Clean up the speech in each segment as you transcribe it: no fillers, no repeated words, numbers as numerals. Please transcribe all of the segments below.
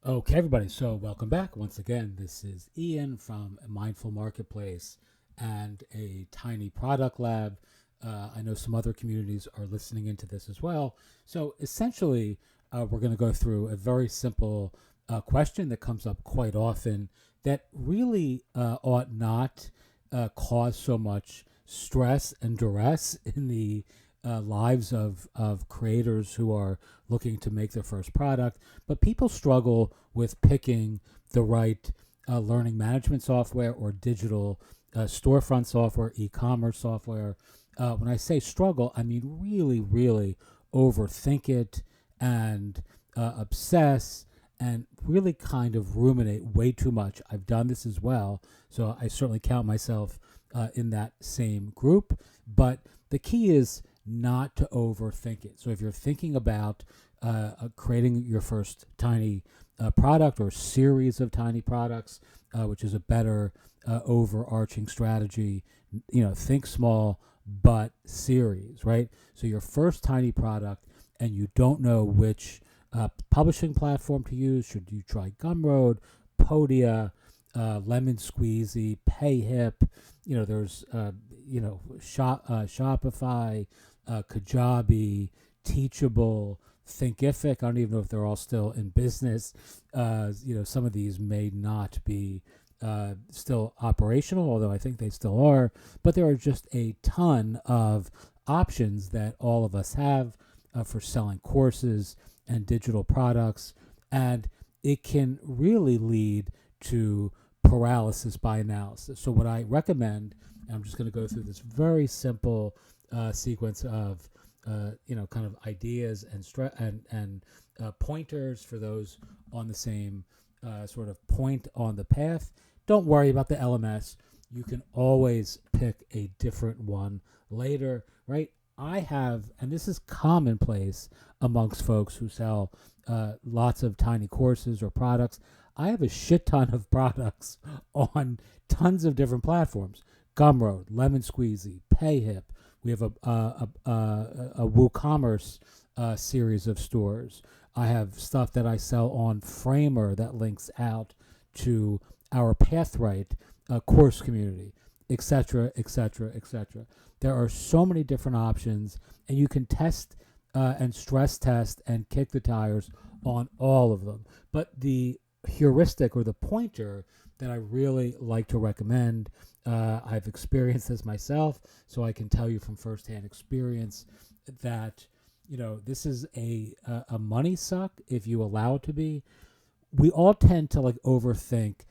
Okay, everybody. So, welcome back. Once again, this is Ian from Mindful Marketplace and a tiny product lab. I know some other communities are listening into this as well. So, essentially, we're going to go through a very simple question that comes up quite often that really ought not cause so much stress and duress in the lives of creators who are looking to make their first product. But people struggle with picking the right learning management software or digital storefront software, e-commerce software. When I say struggle, I mean really, really overthink it and obsess and really kind of ruminate way too much. I've done this as well, so I certainly count myself in that same group. But the key is not to overthink it. So if you're thinking about creating your first tiny product or series of tiny products, which is a better overarching strategy, think small but series, right? So your first tiny product, and you don't know which publishing platform to use. Should you try Gumroad, Podia, Lemon Squeezy, PayHip? There's Shopify, Kajabi, Teachable, Thinkific. I don't even know if they're all still in business. Some of these may not be still operational, although I think they still are. But there are just a ton of options that all of us have for selling courses and digital products. And it can really lead to paralysis by analysis. So what I recommend, and I'm just going to go through this very simple sequence of kind of ideas and pointers for those on the same sort of point on the path. Don't worry about the LMS. You can always pick a different one later, right? I have, and this is commonplace amongst folks who sell lots of tiny courses or products. I have a shit ton of products on tons of different platforms: Gumroad, Lemon Squeezy, PayHip. We have a WooCommerce series of stores. I have stuff that I sell on Framer that links out to our Pathright course community, etc., etc., etc. There are so many different options, and you can test and stress test and kick the tires on all of them. But the heuristic or the pointer that I really like to recommend, I've experienced this myself, so I can tell you from firsthand experience that this is a money suck if you allow it to be. We all tend to overthink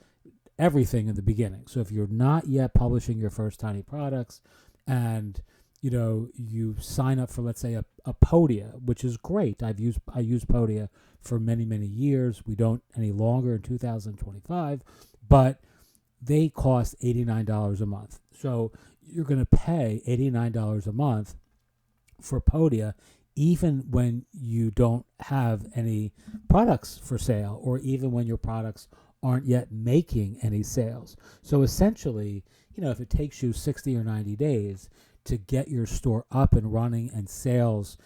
everything in the beginning. So if you're not yet publishing your first tiny products, and you sign up for, let's say, a Podia, which is great. I used Podia for many, many years. We don't any longer in 2025, but they cost $89 a month. So you're going to pay $89 a month for Podia, even when you don't have any products for sale, or even when your products aren't yet making any sales. So essentially, if it takes you 60 or 90 days to get your store up and running and sales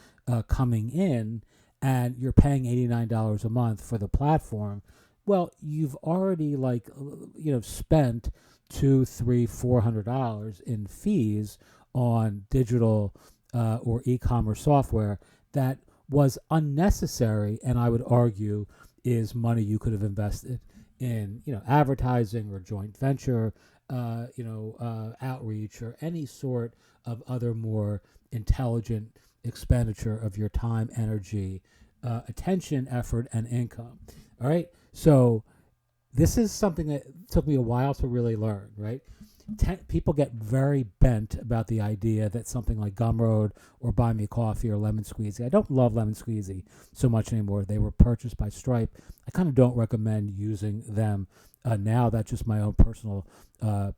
coming in, and you're paying $89 a month for the platform, well, you've already spent $200, $300, $400 in fees on digital or e-commerce software that was unnecessary, and I would argue is money you could have invested in advertising or joint venture, outreach, or any sort of other more intelligent expenditure of your time, energy, attention, effort, and income. All right. So this is something that took me a while to really learn, right? People get very bent about the idea that something like Gumroad or Buy Me a Coffee or Lemon Squeezy. I don't love Lemon Squeezy so much anymore. They were purchased by Stripe. I kind of don't recommend using them now. That's just my own personal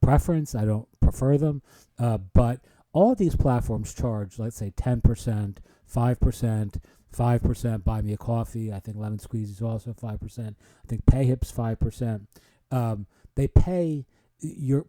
preference. I don't prefer them. But all of these platforms charge, let's say, 10%, 5%, 5%. Buy Me a Coffee. I think Lemon Squeezy is also 5%. I think PayHip's 5%. They pay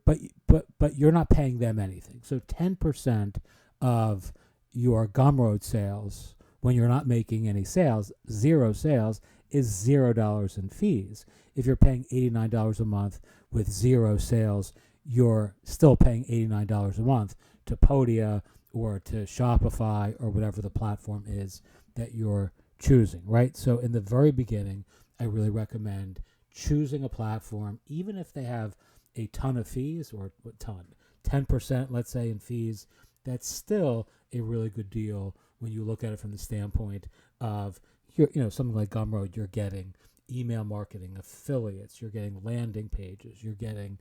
but you're not paying them anything. So 10% of your Gumroad sales, when you're not making any sales, zero sales, is $0 in fees. If you're paying $89 a month with zero sales, you're still paying $89 a month to Podia or to Shopify or whatever the platform is that you're choosing, right? So in the very beginning, I really recommend choosing a platform, even if they have a ton of fees, or a ton, 10%, let's say, in fees. That's still a really good deal when you look at it from the standpoint of, something like Gumroad. You're getting email marketing, affiliates, you're getting landing pages, you're getting,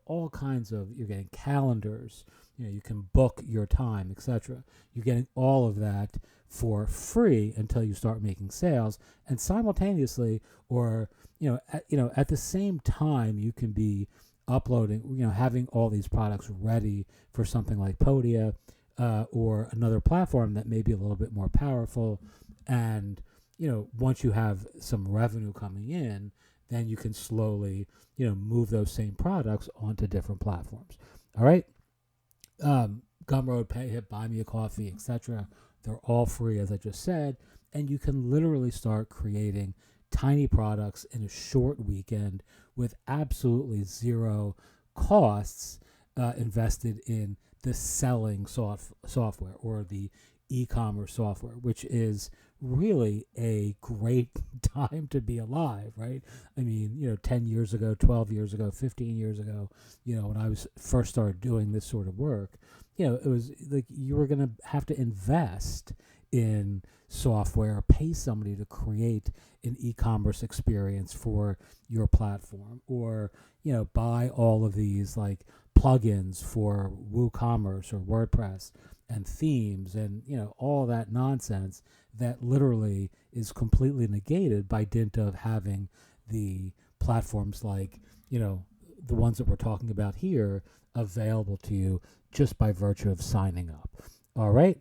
all kinds of, you're getting calendars, you can book your time, etc. You're getting all of that for free until you start making sales, and simultaneously, or at the same time, you can be uploading, having all these products ready for something like Podia, or another platform that may be a little bit more powerful. And once you have some revenue coming in, then you can slowly move those same products onto different platforms. All right. Gumroad, Payhip, Buy Me a Coffee, etc. They're all free, as I just said, and you can literally start creating tiny products in a short weekend with absolutely zero costs invested in the selling software or the e-commerce software, which is really a great time to be alive, right? I mean, 10 years ago, 12 years ago, 15 years ago, when I was first started doing this sort of work, it was like you were going to have to invest in software, pay somebody to create an e-commerce experience for your platform, or buy all of these like plugins for WooCommerce or WordPress and themes and all that nonsense that literally is completely negated by dint of having the platforms like the ones that we're talking about here available to you just by virtue of signing up. All right.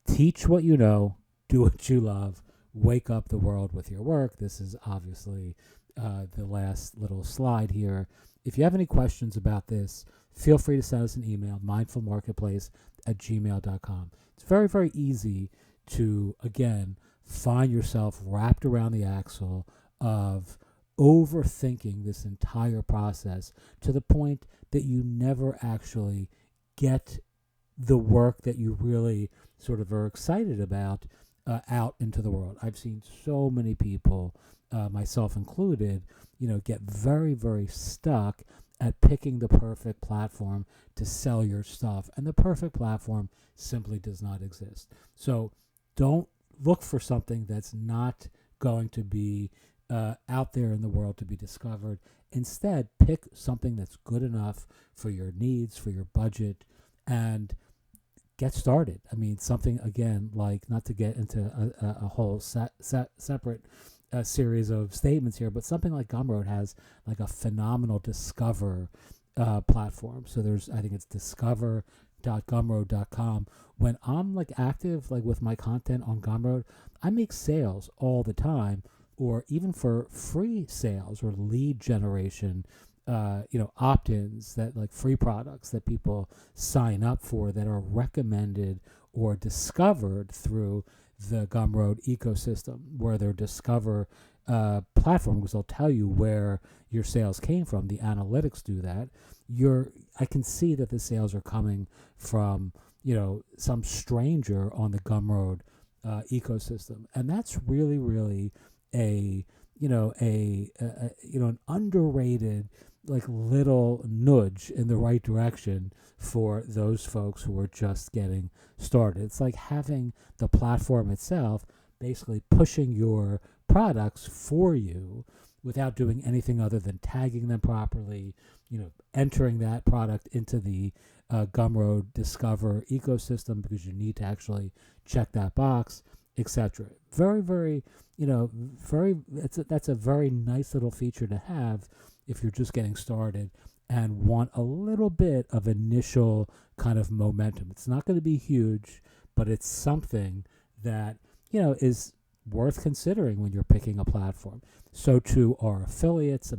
Teach what you know, do what you love, wake up the world with your work. This is obviously the last little slide here. If you have any questions about this, feel free to send us an email, mindfulmarketplace@gmail.com. It's very, very easy to, again, find yourself wrapped around the axle of overthinking this entire process to the point that you never actually get the work that you really sort of are excited about out into the world. I've seen so many people, myself included, get very, very stuck at picking the perfect platform to sell your stuff. And the perfect platform simply does not exist. So don't look for something that's not going to be out there in the world to be discovered. Instead, pick something that's good enough for your needs, for your budget, and get started. I mean, something, again, like, not to get into a whole separate series of statements here, but something like Gumroad has like a phenomenal discover platform. So I think it's discover.gumroad.com. When I'm like active, like with my content on Gumroad, I make sales all the time, or even for free sales or lead generation, opt-ins, that like free products that people sign up for that are recommended or discovered through the Gumroad ecosystem, where their Discover platform, because they'll tell you where your sales came from. The analytics do that. I can see that the sales are coming from some stranger on the Gumroad ecosystem, and that's really, really an underrated like little nudge in the right direction for those folks who are just getting started. It's like having the platform itself basically pushing your products for you without doing anything other than tagging them properly, entering that product into the Gumroad Discover ecosystem because you need to actually check that box, etc. Very, very, that's a very nice little feature to have if you're just getting started and want a little bit of initial kind of momentum. It's not going to be huge, but it's something that, is worth considering when you're picking a platform. So too are affiliates.